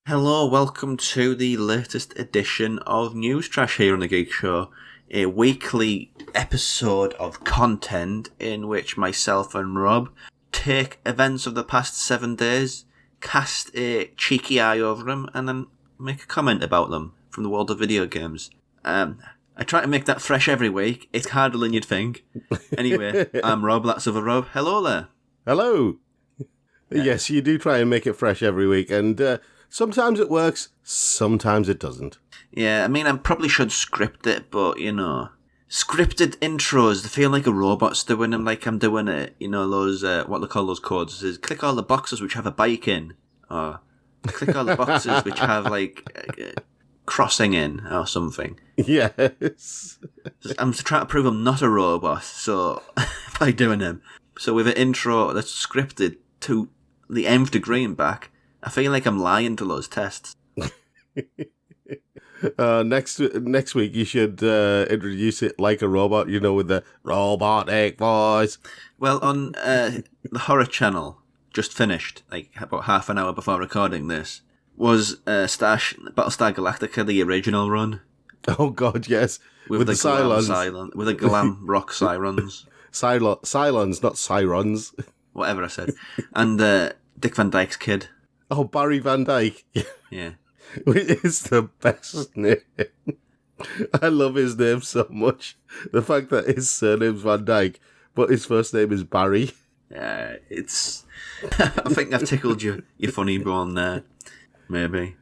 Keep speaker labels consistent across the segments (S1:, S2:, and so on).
S1: Hello, welcome to the latest edition of News Trash here on the Geek Show, a weekly episode of content in which myself and Rob take events of the past 7 days, cast a cheeky eye over them, and then make a comment about them from the world of video games. I try to make that fresh every week. It's harder than you'd think. Anyway, I'm Rob, that's other Rob. Hello there.
S2: Hello. Yes, you do try and make it fresh every week, and sometimes it works, sometimes it doesn't.
S1: Yeah, I mean, I probably should script it, but, scripted intros, they feel like a robot's doing them, like I'm doing it, those, what they call those codes, is click all the boxes which have a bike in, or click all the boxes which have, crossing in, or something.
S2: Yes.
S1: I'm trying to prove I'm not a robot, so, by doing them. So with an intro that's scripted to the nth degree and back, I feel like I'm lying to those tests.
S2: Next week you should introduce it like a robot, with the robotic voice.
S1: Well, on the Horror Channel, just finished, about half an hour before recording this, was Battlestar Galactica, the original run.
S2: Oh God, yes. With the Cylons.
S1: With the glam rock sirens.
S2: Cylons, not sirens.
S1: Whatever I said. And Dick Van Dyke's kid.
S2: Oh, Barry Van Dyke.
S1: Yeah.
S2: It's the best name. I love his name so much. The fact that his surname's Van Dyke, but his first name is Barry.
S1: Yeah, it's... I think I've tickled your funny bone there. Maybe.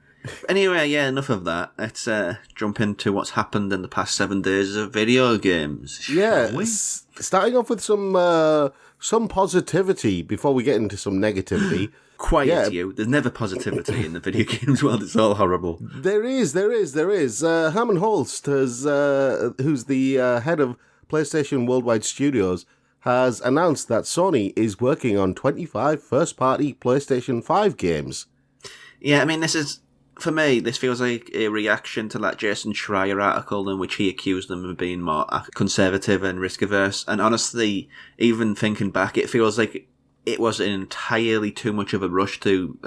S1: Anyway, yeah, enough of that. Let's jump into what's happened in the past 7 days of video games.
S2: Yeah, starting off with some positivity before we get into some negativity.
S1: Quiet, you. There's never positivity in the video games world. It's all horrible.
S2: There is. Herman Holst, who's the head of PlayStation Worldwide Studios, has announced that Sony is working on 25 first-party PlayStation 5 games.
S1: Yeah, I mean, for me, this feels like a reaction to that Jason Schreier article in which he accused them of being more conservative and risk-averse. And honestly, even thinking back, it feels like it was entirely too much of a rush to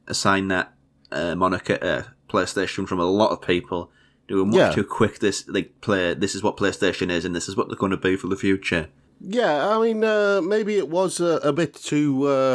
S1: assign that moniker to PlayStation from a lot of people. They were much too quick. This is what PlayStation is, and this is what they're going to be for the future.
S2: Yeah, I mean, maybe it was a bit too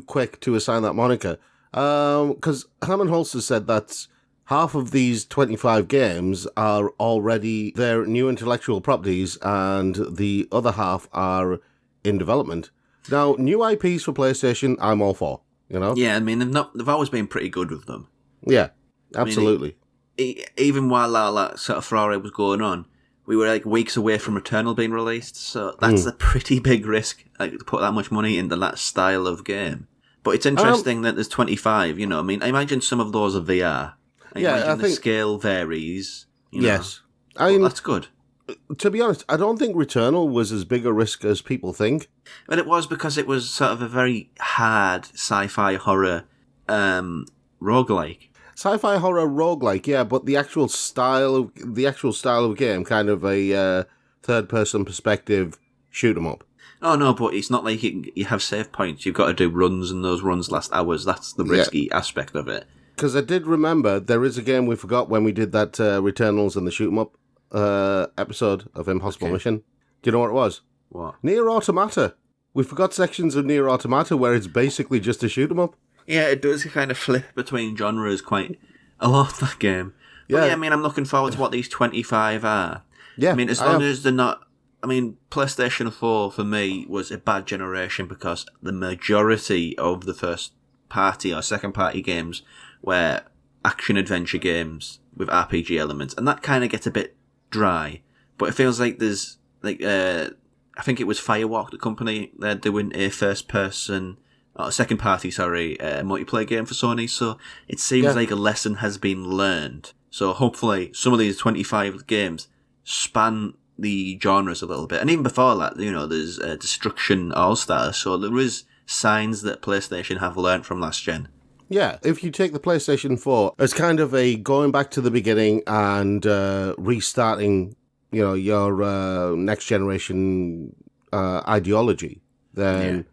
S2: quick to assign that moniker. Because Herman Holst has said that half of these 25 games are already their new intellectual properties, and the other half are in development. Now, new IPs for PlayStation, I'm all for,
S1: Yeah, I mean, they've always been pretty good with them.
S2: Yeah, absolutely.
S1: I mean, even while that sort of furore was going on, we were weeks away from Returnal being released, so that's a pretty big risk, to put that much money into that style of game. But it's interesting that there's 25, I mean, I imagine some of those are VR. I imagine the scale varies.
S2: Yes.
S1: That's good.
S2: To be honest, I don't think Returnal was as big a risk as people think.
S1: But it was because it was sort of a very hard sci-fi horror roguelike.
S2: Sci-fi horror roguelike, yeah, but the actual style of game, kind of a third-person perspective shoot 'em up.
S1: Oh no, but it's not like you have save points. You've got to do runs, and those runs last hours. That's the risky aspect of it.
S2: Because I did remember there is a game we forgot when we did that Returnals and the shoot 'em up episode of Impossible Mission. Do you know what it was?
S1: What?
S2: Nier Automata. We forgot sections of Nier Automata where it's basically just a shoot 'em up.
S1: Yeah, it does kind of flip between genres quite a lot, that game. But I mean, I'm looking forward to what these 25 are. Yeah. I mean, as long as they're not... I mean, PlayStation 4 for me was a bad generation because the majority of the first party or second party games were action-adventure games with RPG elements, and that kind of gets a bit dry. But it feels like there's... I think it was Firewalk, the company, they're doing a second party, multiplayer game for Sony, so it seems like a lesson has been learned. So hopefully some of these 25 games span the genres a little bit. And even before that, there's Destruction All-Stars, so there is signs that PlayStation have learned from last gen.
S2: Yeah, if you take the PlayStation 4 as kind of a going back to the beginning and restarting, your next generation ideology, then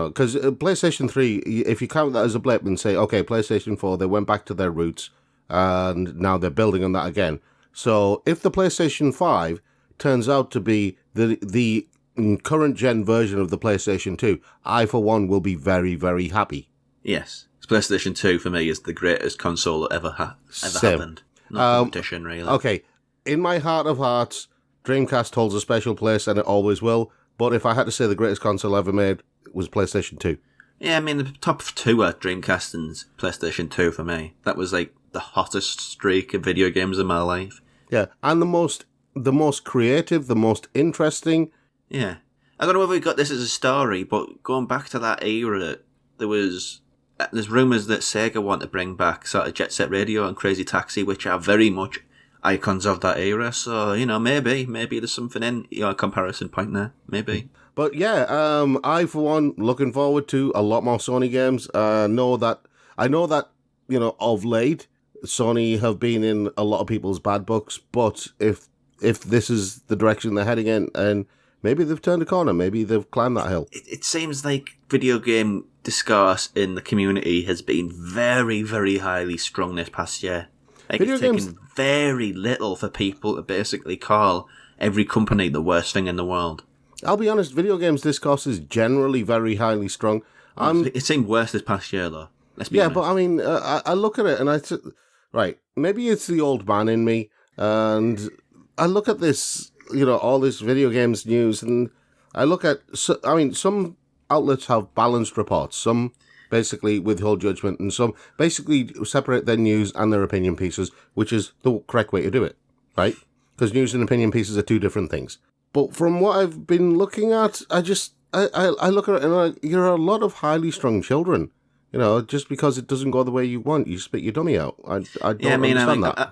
S2: Because PlayStation 3, if you count that as a blip and say, okay, PlayStation 4, they went back to their roots, and now they're building on that again. So if the PlayStation 5 turns out to be the current gen version of the PlayStation 2, I, for one, will be very, very happy.
S1: Yes. PlayStation 2, for me, is the greatest console that ever happened. Not competition, really.
S2: Okay, in my heart of hearts, Dreamcast holds a special place, and it always will. But if I had to say the greatest console ever made, it was PlayStation 2.
S1: Yeah, I mean, the top two are Dreamcast and PlayStation 2 for me. That was, like, the hottest streak of video games in my life.
S2: Yeah, and the most creative, the most interesting.
S1: Yeah. I don't know whether we got this as a story, but going back to that era, there's rumours that Sega want to bring back sort of Jet Set Radio and Crazy Taxi, which are very much icons of that era. So, maybe there's something in your comparison point there. Maybe.
S2: But yeah, I, for one, looking forward to a lot more Sony games. I know that, of late, Sony have been in a lot of people's bad books, but if this is the direction they're heading in, and maybe they've turned a corner, maybe they've climbed that hill.
S1: It seems like video game discourse in the community has been very, very highly strung this past year. Like, it's taken very little for people to basically call every company the worst thing in the world.
S2: I'll be honest, video games discourse is generally very highly strung.
S1: It seemed worse this past year, though. Let's be honest.
S2: But I mean, I look at it and right, maybe it's the old man in me, and I look at this, all this video games news, and I look at, some outlets have balanced reports, some basically withhold judgment, and some basically separate their news and their opinion pieces, which is the correct way to do it, right? Because news and opinion pieces are two different things. But from what I've been looking at, I look at it and you're a lot of highly strung children. Just because it doesn't go the way you want, you spit your dummy out. I don't understand that.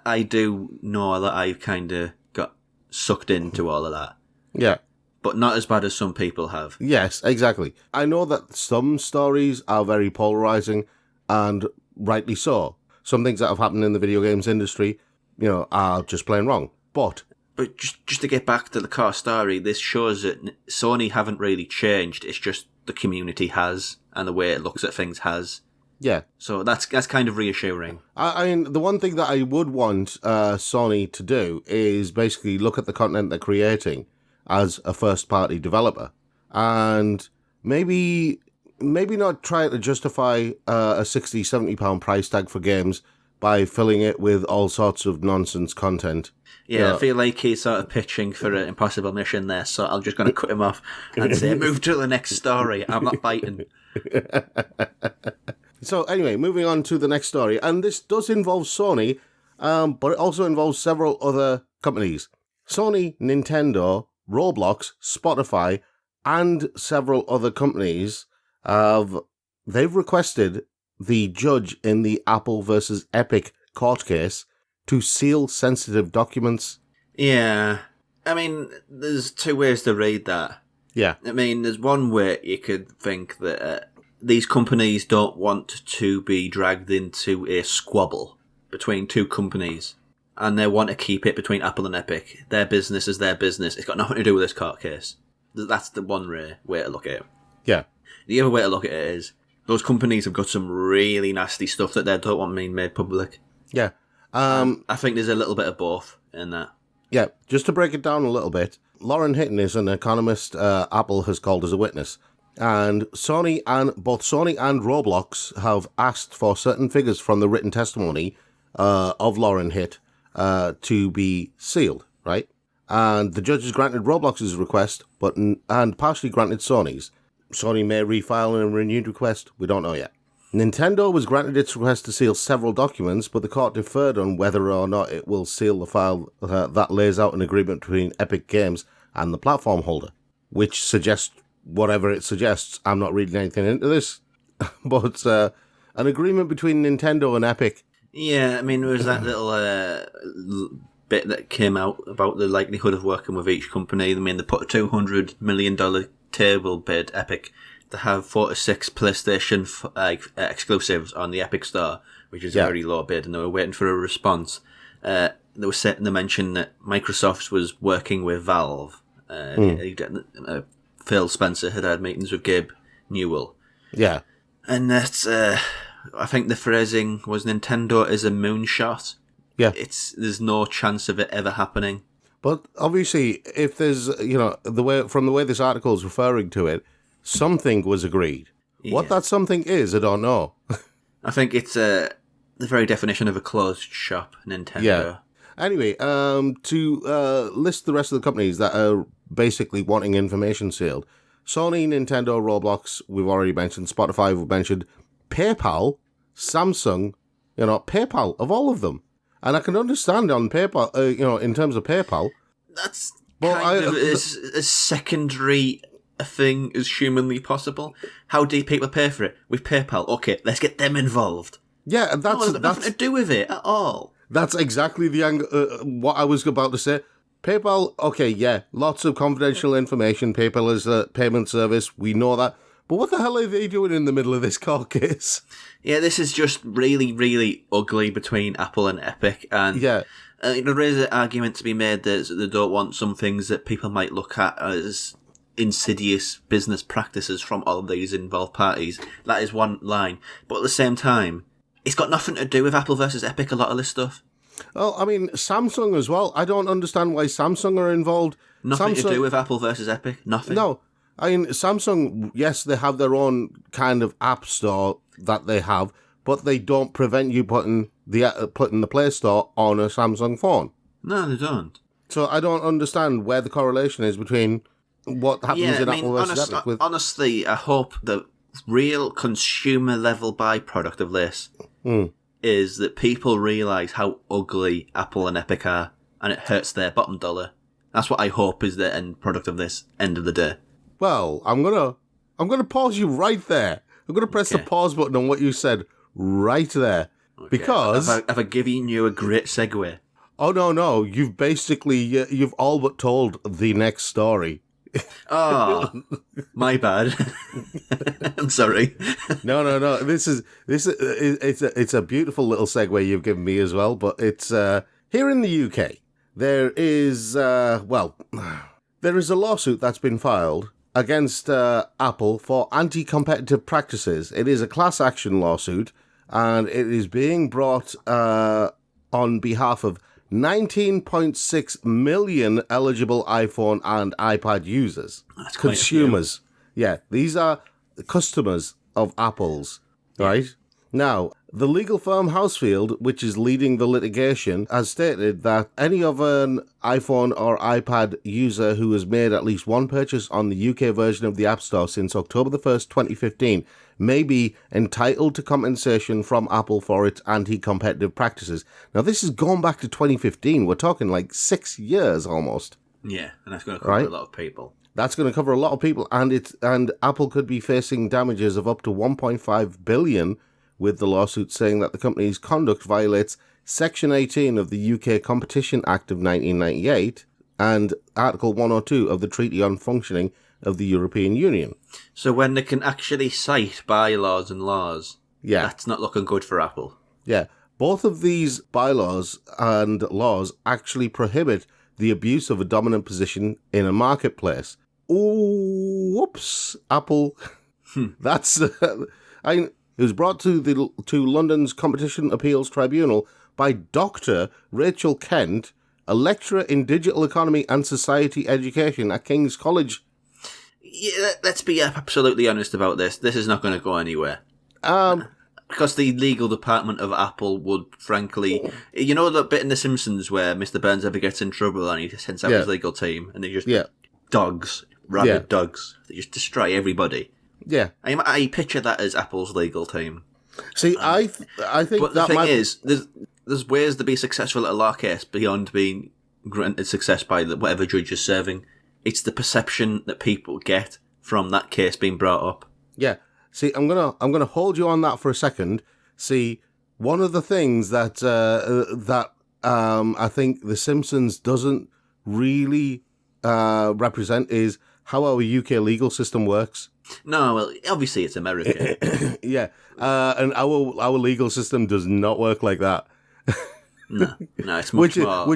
S1: I do know that I've kind of got sucked into all of that.
S2: Yeah.
S1: But not as bad as some people have.
S2: Yes, exactly. I know that some stories are very polarizing, and rightly so. Some things that have happened in the video games industry, are just plain wrong. But
S1: just to get back to the core story, this shows that Sony haven't really changed. It's just the community has, and the way it looks at things has.
S2: Yeah.
S1: So that's kind of reassuring.
S2: I mean, the one thing that I would want Sony to do is basically look at the content they're creating as a first-party developer, and maybe not try to justify a £60, £70 price tag for games by filling it with all sorts of nonsense content.
S1: Yeah, I feel like he's sort of pitching for an impossible mission there, so I'm just going to cut him off and say, move to the next story. I'm not biting.
S2: So anyway, moving on to the next story, and this does involve Sony, but it also involves several other companies. Sony, Nintendo, Roblox, Spotify, and several other companies they've requested the judge in the Apple versus Epic court case to seal sensitive documents.
S1: Yeah. I mean, there's two ways to read that.
S2: Yeah.
S1: I mean, there's one way you could think that these companies don't want to be dragged into a squabble between two companies, and they want to keep it between Apple and Epic. Their business is their business. It's got nothing to do with this court case. That's the one way to look at it.
S2: Yeah.
S1: The other way to look at it is those companies have got some really nasty stuff that they don't want being made public.
S2: Yeah.
S1: I think there's a little bit of both in that.
S2: Yeah, just to break it down a little bit, Lauren Hinton is an economist Apple has called as a witness. And both Sony and Roblox have asked for certain figures from the written testimony of Lauren Hitt to be sealed, right? And the judge has granted Roblox's request, and partially granted Sony's. Sony may refile a renewed request, we don't know yet. Nintendo was granted its request to seal several documents, but the court deferred on whether or not it will seal the file that lays out an agreement between Epic Games and the platform holder, which suggests whatever it suggests. I'm not reading anything into this, but an agreement between Nintendo and Epic.
S1: Yeah, I mean, there was that little bit that came out about the likelihood of working with each company. I mean, they put a $200 million table bid, Epic, to have 4 to 6 PlayStation exclusives on the Epic Store, which is a very low bid, and they were waiting for a response. They were setting to mention that Microsoft was working with Valve. Phil Spencer had meetings with Gabe Newell.
S2: Yeah.
S1: And that's, I think the phrasing was Nintendo is a moonshot.
S2: Yeah.
S1: There's no chance of it ever happening.
S2: But obviously, if there's, from the way this article is referring to it, something was agreed. Yeah. What that something is, I don't know.
S1: I think it's the very definition of a closed shop, Nintendo.
S2: Yeah. Anyway, to list the rest of the companies that are basically wanting information sealed. Sony, Nintendo, Roblox, we've already mentioned. Spotify, we've mentioned. PayPal, Samsung, PayPal, of all of them. And I can understand on PayPal, in terms of PayPal.
S1: That's kind of as secondary a thing as humanly possible. How do people pay for it? With PayPal. Okay, let's get them involved.
S2: Yeah, that's
S1: nothing to do with it at all.
S2: That's exactly the what I was about to say. PayPal, okay, yeah, lots of confidential information. PayPal is a payment service. We know that. But what the hell are they doing in the middle of this court case?
S1: Yeah, this is just really, really ugly between Apple and Epic. And
S2: yeah.
S1: There is an argument to be made that they don't want some things that people might look at as insidious business practices from all of these involved parties. That is one line. But at the same time, it's got nothing to do with Apple versus Epic, a lot of this stuff.
S2: Well, I mean, Samsung as well. I don't understand why Samsung are involved.
S1: Nothing to do with Apple versus Epic? Nothing?
S2: No. I mean, Samsung, yes, they have their own kind of app store that they have, but they don't prevent you putting the Play Store on a Samsung phone.
S1: No, they don't.
S2: So I don't understand where the correlation is between what happens in Apple versus Epic.
S1: Honestly, I hope the real consumer-level byproduct of this is that people realise how ugly Apple and Epic are, and it hurts their bottom dollar. That's what I hope is the end product of this, end of the day.
S2: Well, I'm gonna pause you right there. I'm gonna press the pause button on what you said right there. Okay. Because
S1: have I given you a great segue?
S2: Oh no, you've basically you've all but told the next story.
S1: Oh, my bad. I'm sorry.
S2: No. This is it's a beautiful little segue you've given me as well. But it's here in the UK. There is there is a lawsuit that's been filed against Apple for anti-competitive practices. It is a class action lawsuit, and it is being brought on behalf of 19.6 million eligible iPhone and iPad users.
S1: That's
S2: consumers. Yeah, these are customers of Apple's, right? Now, the legal firm Housefield, which is leading the litigation, has stated that any of an iPhone or iPad user who has made at least one purchase on the UK version of the App Store since October the 1st, 2015, may be entitled to compensation from Apple for its anti-competitive practices. Now, this is going back to 2015. We're talking like 6 years almost.
S1: Yeah, and that's going to cover a lot of people.
S2: That's going to cover a lot of people, and Apple could be facing damages of up to 1.5 billion, with the lawsuit saying that the company's conduct violates Section 18 of the UK Competition Act of 1998 and Article 102 of the Treaty on Functioning of the European Union.
S1: So when they can actually cite bylaws and laws, that's not looking good for Apple.
S2: Yeah, both of these bylaws and laws actually prohibit the abuse of a dominant position in a marketplace. Ooh, whoops, Apple. That's... It was brought to London's Competition Appeals Tribunal by Dr. Rachel Kent, a lecturer in digital economy and society education at King's College.
S1: Yeah, let's be absolutely honest about this. This is not going to go anywhere. Because the legal department of Apple would, frankly... You know that bit in The Simpsons where Mr. Burns ever gets in trouble and he sends out his legal team and they just... Dogs. Rabid dogs. They just destroy everybody.
S2: Yeah,
S1: I picture that as Apple's legal team.
S2: See, I think.
S1: But the thing is, there's ways to be successful at a law case beyond being granted success by whatever judge is serving. It's the perception that people get from that case being brought up.
S2: Yeah. See, I'm gonna hold you on that for a second. See, one of the things that I think The Simpsons doesn't really represent is how our UK legal system works.
S1: No, well, obviously it's America.
S2: Yeah, and our legal system does not work like that.
S1: No, it's much more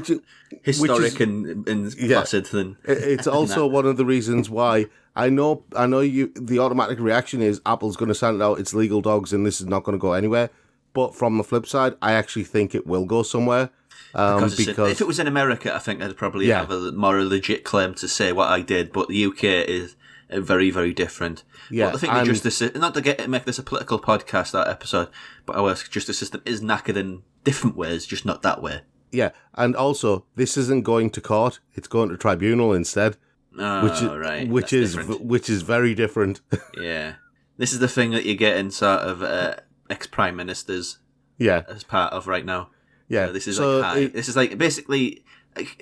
S1: historic and placid than.
S2: It's also one of the reasons why I know you. The automatic reaction is Apple's going to send out its legal dogs, and this is not going to go anywhere. But from the flip side, I actually think it will go somewhere.
S1: Because if it was in America, I think I'd probably have a more legit claim to say what I did. But the UK is very, very different. Yeah, but the thing the justice, not to make this a political podcast, that episode, but our justice system is knackered in different ways, just not that way.
S2: Yeah, and also this isn't going to court; it's going to tribunal instead. Which is very different.
S1: Yeah, this is the thing that you get in sort of ex-prime ministers.
S2: Yeah,
S1: as part of right now.
S2: Yeah,
S1: this is this is like basically,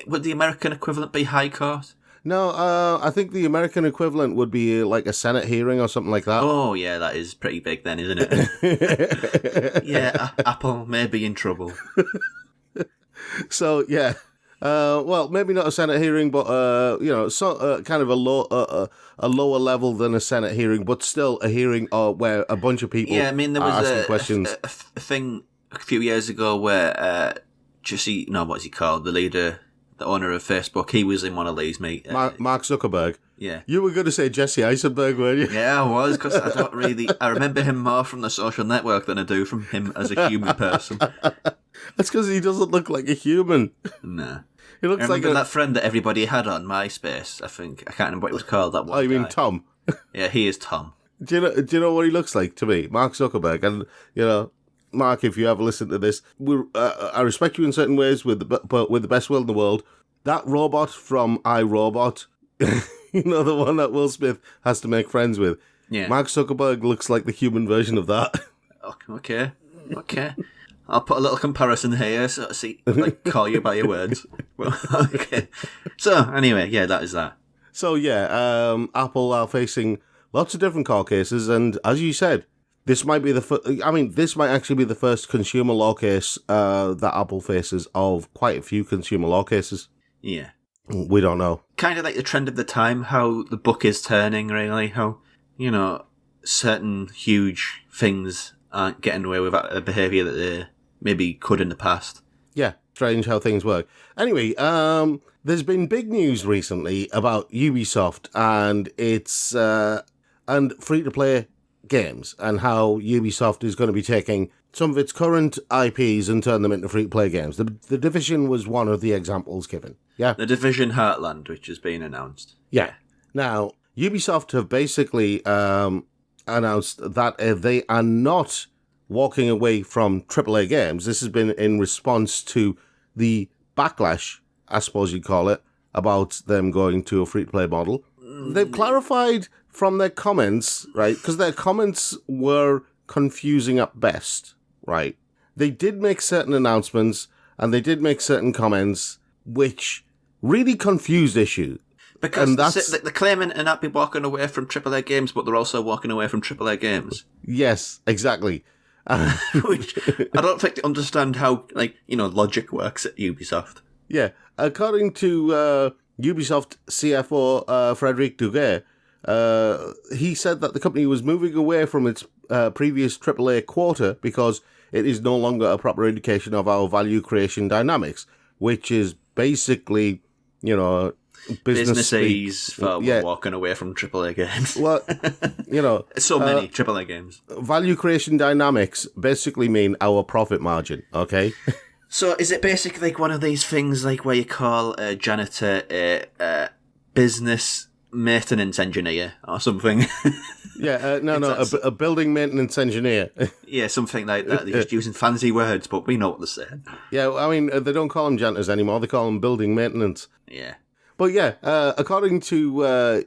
S1: would the American equivalent be High Court?
S2: No, I think the American equivalent would be like a Senate hearing or something like that.
S1: Oh yeah, that is pretty big then, isn't it? Yeah, Apple may be in trouble.
S2: So yeah, well, maybe not a Senate hearing, but kind of a lower level than a Senate hearing, but still a hearing where a bunch of people.
S1: Yeah, I mean there was
S2: questions.
S1: A thing a few years ago where what's he called? The leader, the owner of Facebook, he was in one of these, mate.
S2: Mark Zuckerberg.
S1: Yeah.
S2: You were going to say Jesse Eisenberg, weren't you?
S1: Yeah, I was, because I remember him more from the social network than I do from him as a human person.
S2: That's because he doesn't look like a human.
S1: Nah.
S2: He looks like
S1: that friend that everybody had on MySpace, I think. I can't remember what it was called. That one.
S2: Oh, you mean Tom?
S1: Yeah, he is Tom.
S2: Do you know what he looks like to me? Mark Zuckerberg. And, Mark, if you ever listen to this, I respect you in certain ways, but with the best will in the world. That robot from iRobot, the one that Will Smith has to make friends with.
S1: Yeah.
S2: Mark Zuckerberg looks like the human version of that.
S1: Okay. I'll put a little comparison here, so call you by your words. Well, okay. So anyway, yeah, that is that.
S2: So yeah, Apple are facing lots of different court cases, and as you said, this might be this might actually be the first consumer law case that Apple faces of quite a few consumer law cases.
S1: Yeah.
S2: We don't know.
S1: Kind of like the trend of the time, how the book is turning, really. How, certain huge things aren't getting away with a behaviour that they maybe could in the past.
S2: Yeah, strange how things work. Anyway, there's been big news recently about Ubisoft and its and free-to-play games, and how Ubisoft is going to be taking some of its current IPs and turn them into free-to-play games. The Division was one of the examples given. Yeah,
S1: The Division Heartland, which has been announced.
S2: Yeah. Now, Ubisoft have basically announced that they are not walking away from AAA games. This has been in response to the backlash, I suppose you'd call it, about them going to a free-to-play model. They've clarified from their comments, right, because their comments were confusing at best, right? They did make certain announcements, and they did make certain comments, which really confused issues.
S1: Because they're claiming to not be walking away from AAA games, but they're also walking away from AAA games.
S2: Yes, exactly.
S1: Which I don't think they understand how, logic works at Ubisoft.
S2: Yeah. According to Ubisoft CFO Frédéric Duguay, he said that the company was moving away from its previous AAA quota because it is no longer a proper indication of our value creation dynamics, which is basically,
S1: businesses for walking away from AAA games.
S2: Well,
S1: so many AAA games.
S2: Value creation dynamics basically mean our profit margin, okay?
S1: So is it basically like one of these things like where you call a janitor a business maintenance engineer or something?
S2: Yeah, a building maintenance engineer.
S1: Yeah, something like that. They're just using fancy words, but we know what they're saying.
S2: Yeah, I mean, they don't call them janitors anymore. They call them building maintenance.
S1: Yeah.
S2: But yeah, according to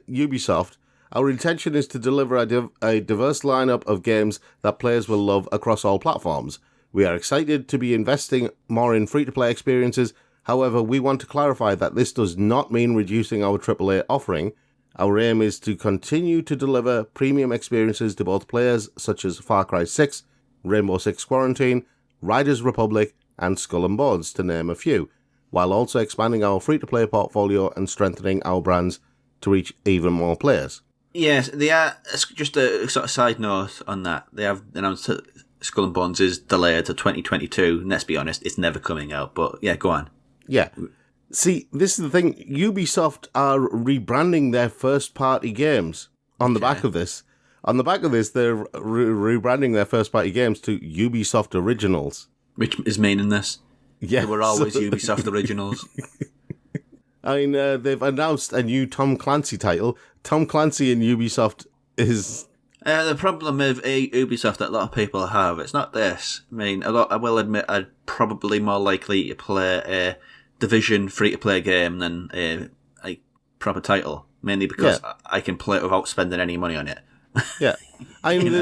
S2: Ubisoft, our intention is to deliver a diverse lineup of games that players will love across all platforms. We are excited to be investing more in free-to-play experiences. However, we want to clarify that this does not mean reducing our AAA offering. Our aim is to continue to deliver premium experiences to both players such as Far Cry 6, Rainbow Six Quarantine, Riders Republic, and Skull and Bones, to name a few, while also expanding our free-to-play portfolio and strengthening our brands to reach even more players.
S1: Yes, they are. Just a sort of side note on that. They have announced Skull and Bones is delayed to 2022. And let's be honest, it's never coming out. But yeah, go on.
S2: Yeah. See, this is the thing. Ubisoft are rebranding their first-party games on the back of this. On the back of this, they're rebranding their first-party games to Ubisoft Originals.
S1: Which is meaningless.
S2: Yeah.
S1: They were always Ubisoft Originals.
S2: I mean, they've announced a new Tom Clancy title. Tom Clancy in Ubisoft is...
S1: The problem with Ubisoft that a lot of people have, it's not this. I mean, I will admit I'd probably more likely to play a Division free-to-play game than a proper title. Mainly because I can play it without spending any money on it.
S2: Yeah. I mean,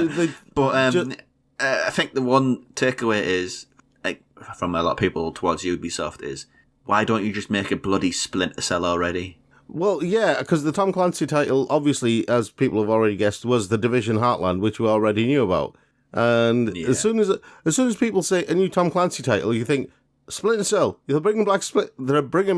S1: I think the one takeaway is, like, from a lot of people towards Ubisoft is, why don't you just make a bloody Splinter Cell already?
S2: Well, yeah, because the Tom Clancy title, obviously, as people have already guessed, was the Division Heartland, which we already knew about. And as soon as people say a new Tom Clancy title, you think Splinter Cell. They're bringing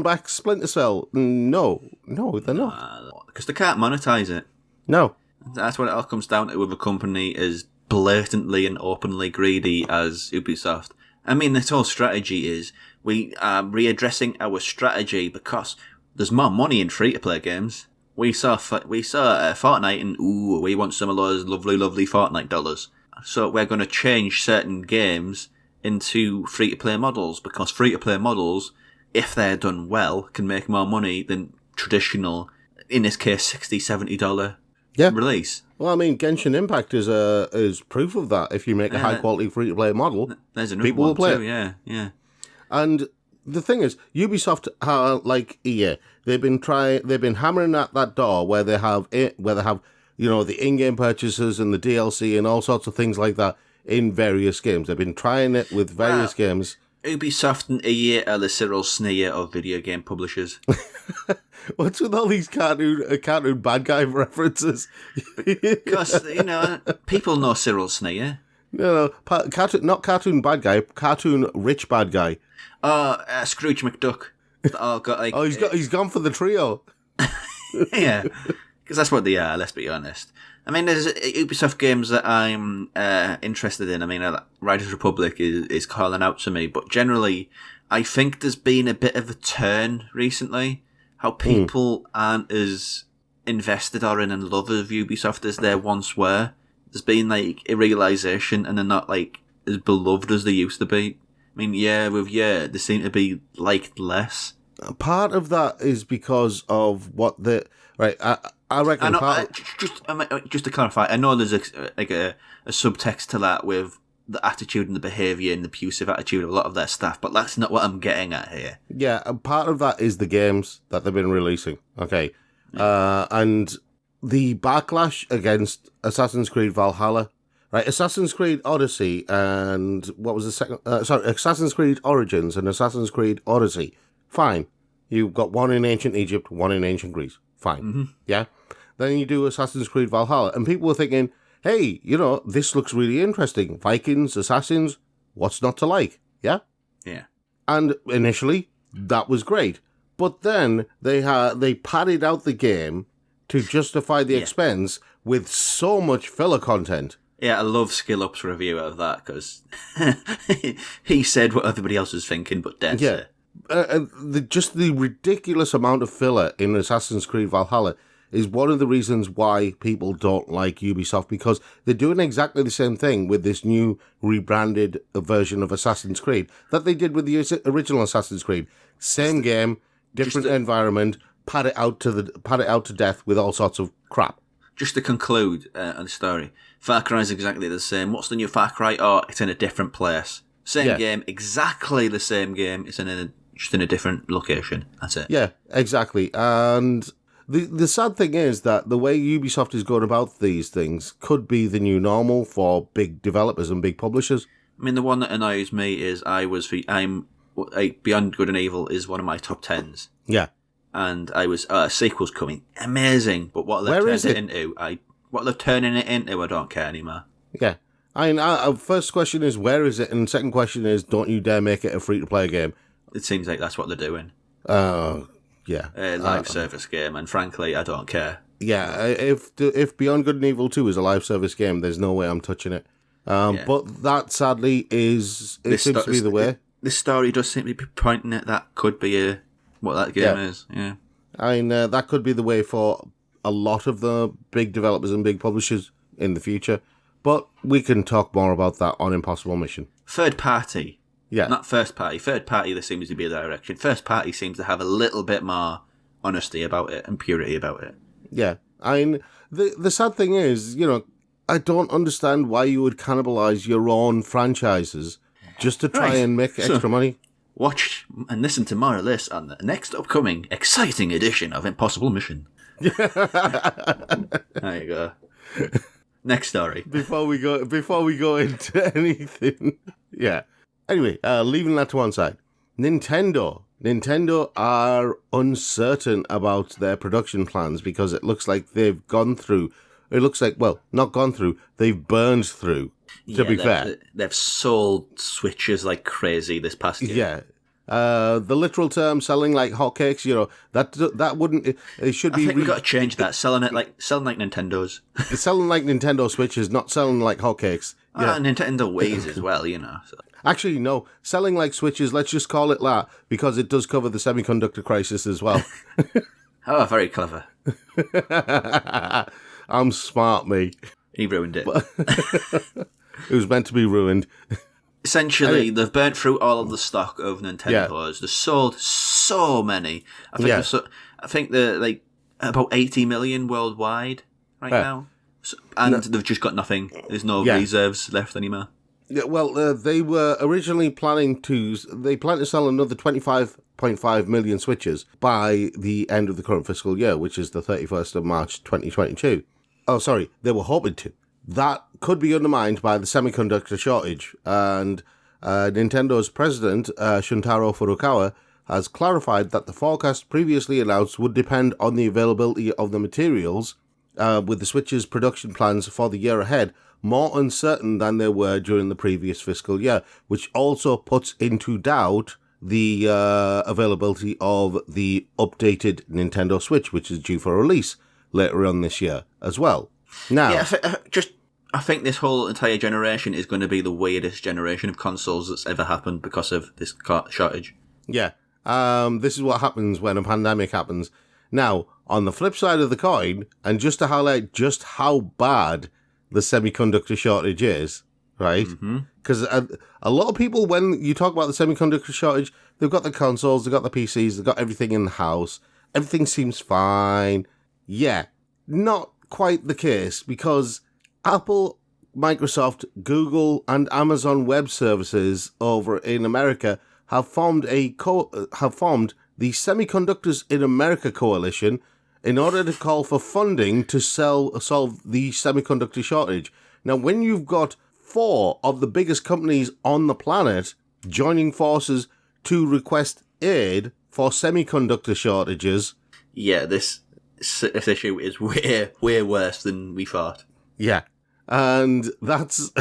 S2: back Splinter Cell. No, they're not.
S1: Because they can't monetize it.
S2: No.
S1: That's what it all comes down to with a company as blatantly and openly greedy as Ubisoft. I mean, this whole strategy is we are readdressing our strategy because there's more money in free-to-play games. We saw Fortnite and, we want some of those lovely, lovely Fortnite dollars. So we're going to change certain games into free-to-play models because free-to-play models, if they're done well, can make more money than traditional, in this case, $60, $70 release.
S2: Well, I mean, Genshin Impact is proof of that. If you make a high-quality free-to-play model,
S1: there's another
S2: people
S1: one
S2: will play
S1: too,
S2: it.
S1: Yeah.
S2: And the thing is, Ubisoft are like EA. They've been hammering at that door where they have the in-game purchases and the DLC and all sorts of things like that in various games. They've been trying it with various games.
S1: Ubisoft and EA are the Cyril Sneer of video game publishers.
S2: What's with all these cartoon bad guy references?
S1: Because, people know Cyril Sneer.
S2: No, not cartoon bad guy, cartoon rich bad guy.
S1: Scrooge McDuck.
S2: He's gone for the trio.
S1: Yeah, because that's what they are, let's be honest. I mean, there's Ubisoft games that I'm interested in. I mean, Riders Republic is calling out to me, but generally, I think there's been a bit of a turn recently. How people aren't as invested or in love with Ubisoft as they once were. There's been, like, a realisation, and they're not, like, as beloved as they used to be. I mean, they seem to be liked less.
S2: Part of that is because of what the... Right, I reckon...
S1: Just to clarify, I know there's a subtext to that with the attitude and the behaviour and the abusive attitude of a lot of their staff, but that's not what I'm getting at here.
S2: Yeah, and part of that is the games that they've been releasing, okay? Yeah. And the backlash against Assassin's Creed Valhalla, right? Assassin's Creed Odyssey and what was the second? Assassin's Creed Origins and Assassin's Creed Odyssey. Fine. You've got one in ancient Egypt, one in ancient Greece. Fine. Mm-hmm. Yeah? Then you do Assassin's Creed Valhalla, and people were thinking, hey, this looks really interesting. Vikings, assassins, what's not to like? Yeah?
S1: Yeah.
S2: And initially, that was great. But then they padded out the game to justify the expense with so much filler content.
S1: Yeah, I love Skill Up's review of that, because he said what everybody else was thinking, but dead.
S2: Yeah. Just the ridiculous amount of filler in Assassin's Creed Valhalla is one of the reasons why people don't like Ubisoft, because they're doing exactly the same thing with this new rebranded version of Assassin's Creed that they did with the original Assassin's Creed. Same game, different environment, pad it out to death with all sorts of crap.
S1: Just to conclude on the story, Far Cry is exactly the same. What's the new Far Cry? Oh, it's in a different place. Same game, exactly the same game. It's just in a different location. That's it.
S2: Yeah, exactly. And the sad thing is that the way Ubisoft is going about these things could be the new normal for big developers and big publishers.
S1: I mean, the one that annoys me is Beyond Good and Evil is one of my top 10s.
S2: Yeah.
S1: And I was sequel's coming, amazing. But what they're turning it into, I don't care anymore.
S2: Yeah. I mean, first question is, where is it? And second question is, don't you dare make it a free-to-play game.
S1: It seems like that's what they're doing.
S2: Yeah.
S1: Live service game, and frankly, I don't care.
S2: Yeah, if Beyond Good and Evil 2 is a live service game, there's no way I'm touching it. But that, sadly, seems to be the way.
S1: This story does seem to be pointing at that could be what that game is. Yeah.
S2: I mean, that could be the way for a lot of the big developers and big publishers in the future. But we can talk more about that on Impossible Mission.
S1: Third party.
S2: Yeah.
S1: Not first party. Third party, there seems to be a direction. First party seems to have a little bit more honesty about it and purity about it.
S2: Yeah. I mean, the sad thing is, I don't understand why you would cannibalize your own franchises just to try and make extra money.
S1: Watch and listen to more of this on the next upcoming exciting edition of Impossible Mission. There you go. Next story.
S2: Before we go into anything. Yeah. Anyway, leaving that to one side. Nintendo are uncertain about their production plans because it looks like they've not gone through, they've burned through, to be fair.
S1: They've sold Switches like crazy this past year.
S2: Yeah. The literal term selling like hotcakes, that wouldn't, it should be...
S1: I think we've got to change that, selling like Nintendos.
S2: Selling like Nintendo Switches, not selling like hotcakes. Yeah.
S1: Nintendo Wii's as well, So.
S2: Actually, no, selling like Switches, let's just call it that, because it does cover the semiconductor crisis as well.
S1: Oh, very clever.
S2: I'm smart, me.
S1: He ruined it.
S2: It was meant to be ruined.
S1: Essentially, they've burnt through all of the stock of Nintendo's. They've sold so many. I think they're like about 80 million worldwide now. They've just got nothing. There's no reserves left anymore.
S2: Yeah, well, they were originally planning to sell another 25.5 million Switches by the end of the current fiscal year, which is the 31st of March 2022. Oh, sorry, they were hoping to. That could be undermined by the semiconductor shortage, and Nintendo's president, Shuntaro Furukawa, has clarified that the forecast previously announced would depend on the availability of the materials, with the Switch's production plans for the year ahead more uncertain than they were during the previous fiscal year, which also puts into doubt the availability of the updated Nintendo Switch, which is due for release later on this year as well. Now,
S1: I think this whole entire generation is going to be the weirdest generation of consoles that's ever happened because of this shortage.
S2: Yeah. This is what happens when a pandemic happens. Now, on the flip side of the coin, and just to highlight just how bad the semiconductor shortage is, right? Because a lot of people, when you talk about the semiconductor shortage, they've got the consoles, they've got the PCs, they've got everything in the house. Everything seems fine. Yeah, not quite the case, because Apple, Microsoft, Google, and Amazon Web Services over in America have formed the Semiconductors in America Coalition in order to call for funding to solve the semiconductor shortage. Now, when you've got 4 of the biggest companies on the planet joining forces to request aid for semiconductor shortages...
S1: Yeah, this issue is way worse than we thought.
S2: Yeah, and that's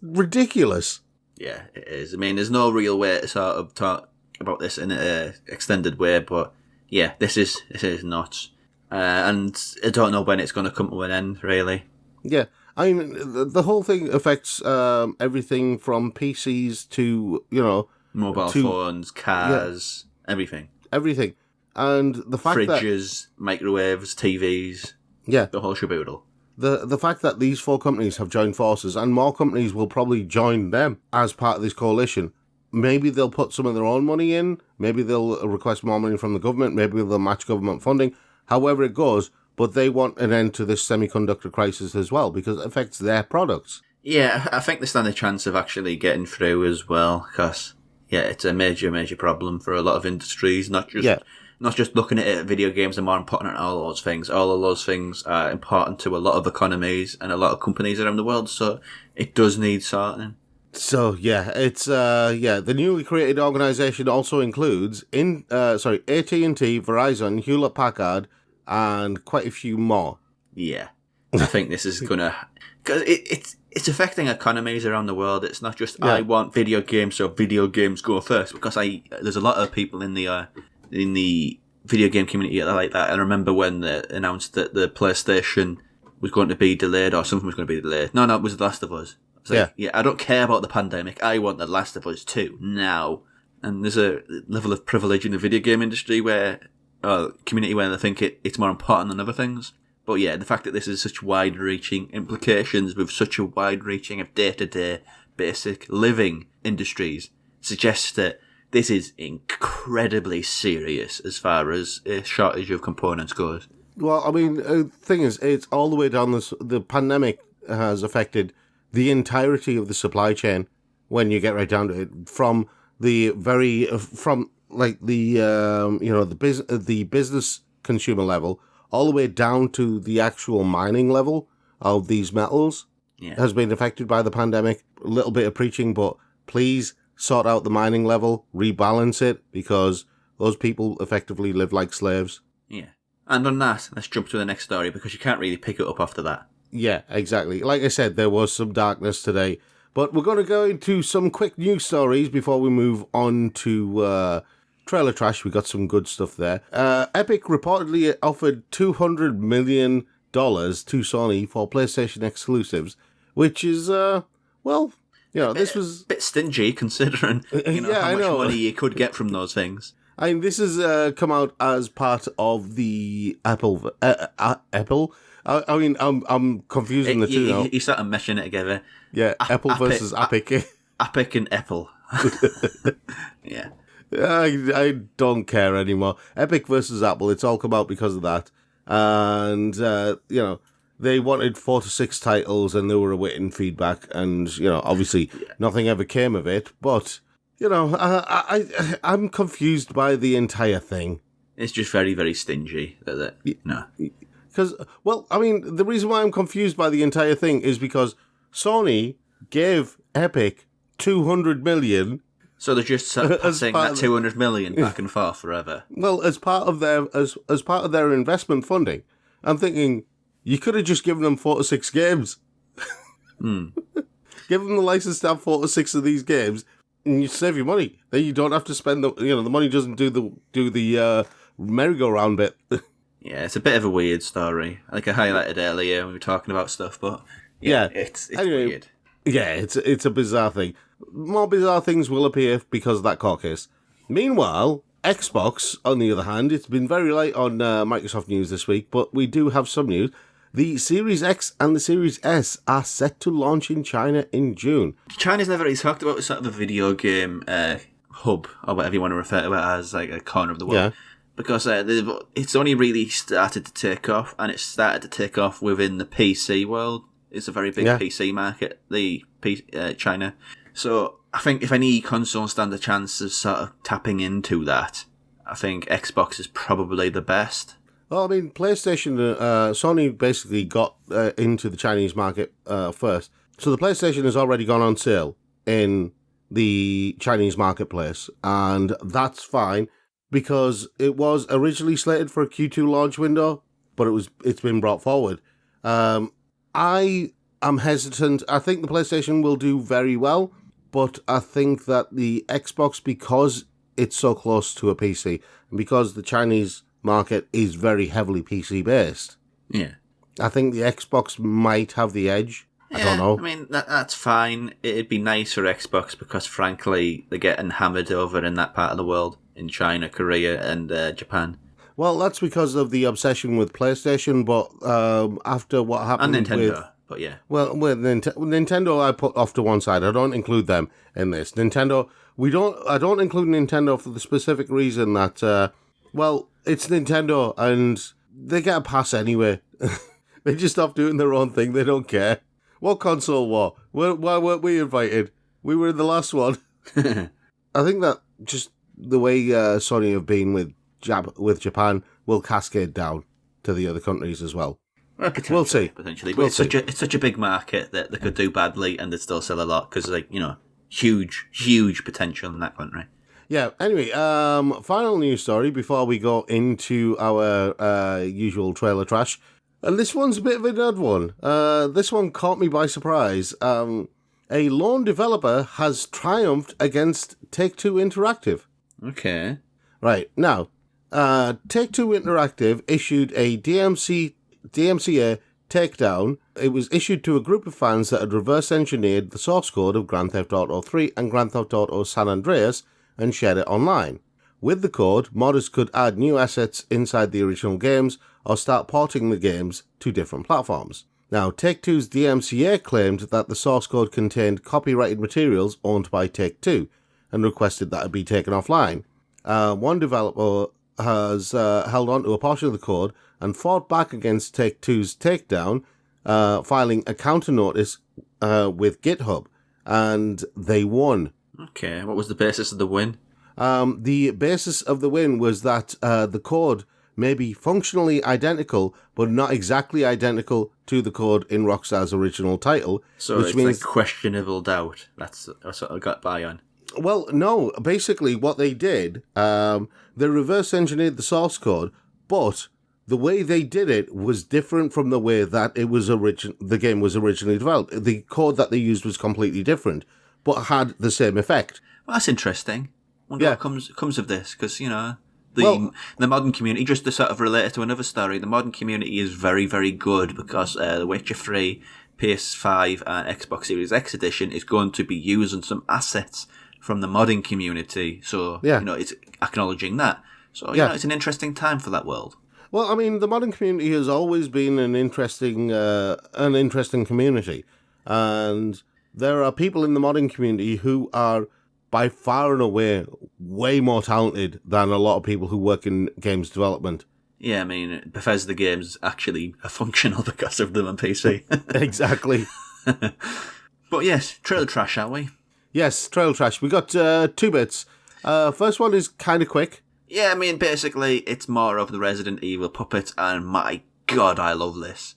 S2: ridiculous.
S1: Yeah, it is. I mean, there's no real way to sort of talk about this in an extended way, but yeah, this is nuts. And I don't know when it's going to come to an end, really.
S2: Yeah, I mean, the whole thing affects everything from PCs to,
S1: mobile phones, cars, everything.
S2: Everything. And the fact
S1: fridges, microwaves, TVs, the whole shaboodle.
S2: The fact that these 4 companies have joined forces, and more companies will probably join them as part of this coalition. Maybe they'll put some of their own money in, maybe they'll request more money from the government, maybe they'll match government funding, however it goes, but they want an end to this semiconductor crisis as well, because it affects their products.
S1: Yeah, I think they stand a chance of actually getting through as well, because, it's a major problem for a lot of industries, not just looking at it, video games are more important than all those things. All of those things are important to a lot of economies and a lot of companies around the world, so it does need sorting.
S2: So, it's, the newly created organisation also includes, AT&T, Verizon, Hewlett-Packard, and quite a few more. Yeah.
S1: I think this is gonna... Because it's affecting economies around the world. It's not just, I want video games, so video games go first, because there's a lot of people in the video game community that are like that. I remember when they announced that the PlayStation was going to be delayed or something was going to be delayed. No, it was The Last of Us. I don't care about the pandemic. I want The Last of Us 2 now. And there's a level of privilege in the video game industry community where they think it's more important than other things. But yeah, the fact that this is such wide-reaching implications with such a wide-reaching of day-to-day basic living industries suggests that this is incredibly serious as far as a shortage of components goes.
S2: Well, I mean, the thing is, it's all the way down the pandemic has affected the entirety of the supply chain when you get right down to it, from the business consumer level all the way down to the actual mining level of these metals has been affected by the pandemic. A little bit of preaching, but please sort out the mining level, rebalance it, because those people effectively live like slaves.
S1: Yeah. And on that, let's jump to the next story, because you can't really pick it up after that.
S2: Yeah, exactly. Like I said, there was some darkness today. But we're going to go into some quick news stories before we move on to Trailer Trash. We got some good stuff there. Epic reportedly offered $200 million to Sony for PlayStation exclusives, which is, this was
S1: a bit stingy considering how much money you could get from those things.
S2: I mean, this has come out as part of the Apple. I'm confusing the two now.
S1: You started meshing it together.
S2: Yeah, Apple versus Epic.
S1: Epic and Apple. Yeah.
S2: I don't care anymore. Epic versus Apple, it's all come out because of that. And, they wanted 4 to 6 titles and they were awaiting feedback. And, obviously nothing ever came of it. But, I'm confused by the entire thing.
S1: It's just very, very stingy. No.
S2: Because, the reason why I'm confused by the entire thing is because Sony gave Epic $200 million.
S1: So they're just passing that $200 million back and forth forever.
S2: Well, as part of their investment funding, I'm thinking you could have just given them 4 to 6 games. Give them the license to have 4 to 6 of these games, and you save your money. Then you don't have to spend the money doesn't do the merry-go-round bit.
S1: Yeah, it's a bit of a weird story. Like I highlighted earlier when we were talking about stuff, but it's weird.
S2: Yeah, it's a bizarre thing. More bizarre things will appear because of that court case. Meanwhile, Xbox, on the other hand, it's been very light on Microsoft news this week, but we do have some news. The Series X and the Series S are set to launch in China in June.
S1: China's never really talked about sort of a video game hub, or whatever you want to refer to it as, like a corner of the world. Yeah. Because it's only really started to take off, and it's started to take off within the PC world. It's a very big PC market, China. So I think if any console stand a chance of sort of tapping into that, I think Xbox is probably the best.
S2: Well, I mean, PlayStation, Sony basically got into the Chinese market first. So the PlayStation has already gone on sale in the Chinese marketplace, and that's fine. Because it was originally slated for a Q2 launch window, but it's been brought forward. I am hesitant. I think the PlayStation will do very well, but I think that the Xbox, because it's so close to a PC, and because the Chinese market is very heavily PC based, I think the Xbox might have the edge. I don't know.
S1: I mean, that's fine. It'd be nice for Xbox because, frankly, they're getting hammered over in that part of the world, in China, Korea, and Japan.
S2: Well, that's because of the obsession with PlayStation, but after what happened
S1: and Nintendo, but yeah.
S2: Well, with Nintendo I put off to one side. I don't include them in this. Nintendo, I don't include Nintendo for the specific reason that, it's Nintendo, and they get a pass anyway. They just stop doing their own thing. They don't care. What console war? Why weren't we invited? We were in the last one. I think that just the way Sony have been with Japan will cascade down to the other countries as well. We'll see.
S1: Potentially. But it's such a big market that they could do badly and they'd still sell a lot because, huge potential in that country.
S2: Yeah, anyway, final news story before we go into our usual trailer trash. And this one's a bit of an odd one. This one caught me by surprise. A lone developer has triumphed against Take-Two Interactive.
S1: Okay.
S2: Right, now, Take-Two Interactive issued a DMCA takedown. It was issued to a group of fans that had reverse engineered the source code of Grand Theft Auto 3 and Grand Theft Auto San Andreas and shared it online. With the code, modders could add new assets inside the original games or start porting the games to different platforms. Now, Take-Two's DMCA claimed that the source code contained copyrighted materials owned by Take-Two and requested that it be taken offline. One developer has held on to a portion of the code and fought back against Take-Two's takedown, filing a counter notice with GitHub, and they won.
S1: Okay, what was the basis of the win?
S2: The basis of the win was that the code may be functionally identical, but not exactly identical to the code in Rockstar's original title.
S1: So which means like questionable doubt. That's what I got by on.
S2: Well, no. Basically, what they did, they reverse engineered the source code, but the way they did it was different from the way that it was the game was originally developed. The code that they used was completely different, but had the same effect.
S1: Well, that's interesting. Wonder what comes of this, because, you know, the modern community, just to sort of relate it to another story, the modern community is very, very good because The Witcher 3, PS5 and Xbox Series X edition is going to be using some assets from the modding community. So, you know, it's acknowledging that. So, you know, it's an interesting time for that world.
S2: Well, I mean, the modding community has always been an interesting community. And there are people in the modding community who are by far and away way more talented than a lot of people who work in games development.
S1: Yeah, I mean, Bethesda games actually are functional because of them on PC.
S2: Exactly.
S1: But yes, trailer trash, shall we?
S2: Yes, trailer trash. We got 2 bits. First one is kind of quick.
S1: Yeah, I mean, basically, it's more of the Resident Evil puppets, and my God, I love this.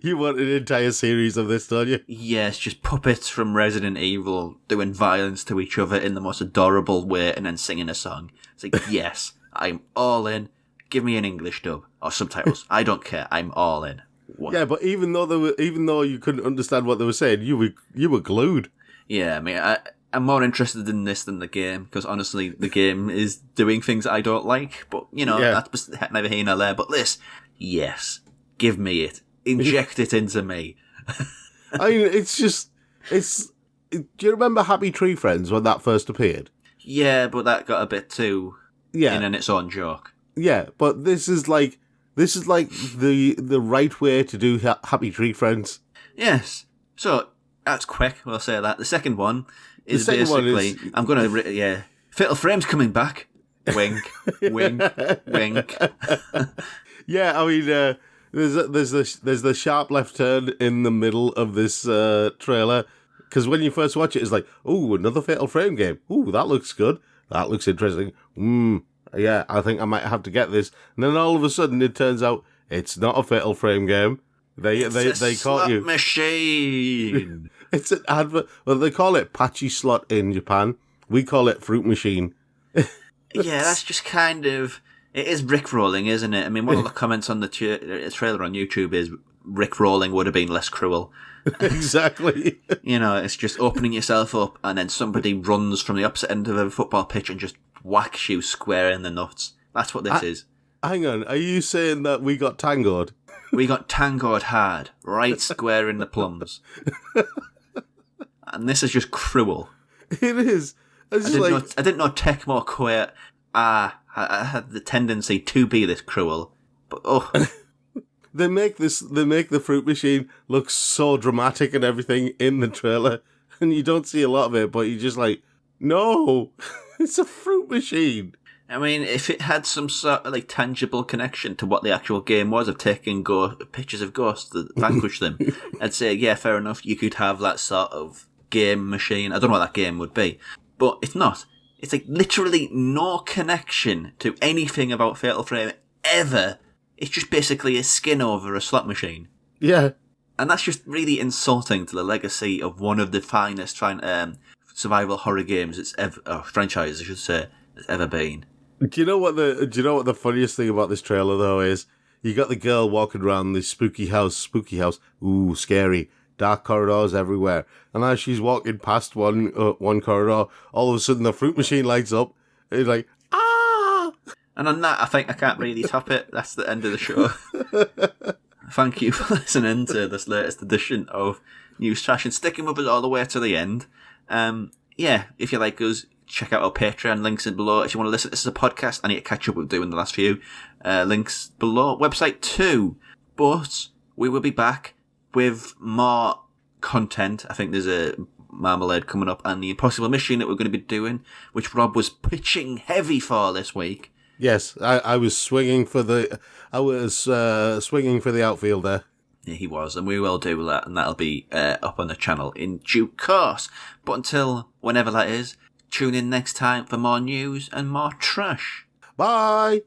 S2: You want an entire series of this, don't you?
S1: Yes, just puppets from Resident Evil doing violence to each other in the most adorable way and then singing a song. It's like, yes, I'm all in. Give me an English dub or subtitles. I don't care. I'm all in. What?
S2: Yeah, but even though you couldn't understand what they were saying, you were glued.
S1: Yeah, I mean, I'm more interested in this than the game, because honestly, the game is doing things I don't like, but, you know, that's neither here nor there. But this, yes, give me it. Inject it into me.
S2: I mean, do you remember Happy Tree Friends when that first appeared?
S1: Yeah, but that got a bit too in its own joke.
S2: Yeah, but this is like the right way to do Happy Tree Friends.
S1: Yes. So that's quick. We'll say that. The second one is basically I'm gonna Fatal Frame's coming back. Wink, wink, wink.
S2: Yeah, I mean. There's the sharp left turn in the middle of this trailer, because when you first watch it, it's like, ooh, another Fatal Frame game. Ooh, that looks good. That looks interesting. Yeah, I think I might have to get this. And then all of a sudden, it turns out it's not a Fatal Frame game. They caught you.
S1: Machine.
S2: It's an advert. Well, they call it patchy slot in Japan. We call it fruit machine.
S1: Yeah, that's just kind of. It is Rickrolling, isn't it? I mean, one of the comments on the trailer on YouTube is Rickrolling would have been less cruel.
S2: Exactly.
S1: You know, it's just opening yourself up and then somebody runs from the opposite end of a football pitch and just whacks you square in the nuts. That's what this is.
S2: Hang on, are you saying that we got tangoed?
S1: We got tangoed hard, right square in the plums. And this is just cruel.
S2: It is.
S1: I didn't know Tecmo quit. I had the tendency to be this cruel, but
S2: they make the fruit machine look so dramatic and everything in the trailer, and you don't see a lot of it, but you're just like, no, it's a fruit machine.
S1: I mean, if it had some sort of tangible connection to what the actual game was of taking pictures of ghosts that vanquish them, I'd say, yeah, fair enough, you could have that sort of game machine. I don't know what that game would be, but it's not. It's literally no connection to anything about Fatal Frame ever. It's just basically a skin over a slot machine.
S2: Yeah.
S1: And that's just really insulting to the legacy of one of the finest survival horror games franchise, I should say, that's ever been.
S2: Do you know what the funniest thing about this trailer though is? You got the girl walking around this spooky house. Ooh, scary. Dark corridors everywhere. And as she's walking past one corridor, all of a sudden the fruit machine lights up. It's like, ah!
S1: And on that, I think I can't really top it. That's the end of the show. thank you for listening to this latest edition of News Trash and sticking with us all the way to the end. If you like us, check out our Patreon, links in below. If you want to listen to this as a podcast, I need to catch up with doing the last few. Links below. Website too. But we will be back with more content. I think there's a Marmalade coming up and the Impossible Mission that we're going to be doing, which Rob was pitching heavy for this week.
S2: Yes, I was swinging for the outfield there.
S1: Yeah, he was, and we will do that, and that'll be up on the channel in due course. But until whenever that is, tune in next time for more news and more trash.
S2: Bye!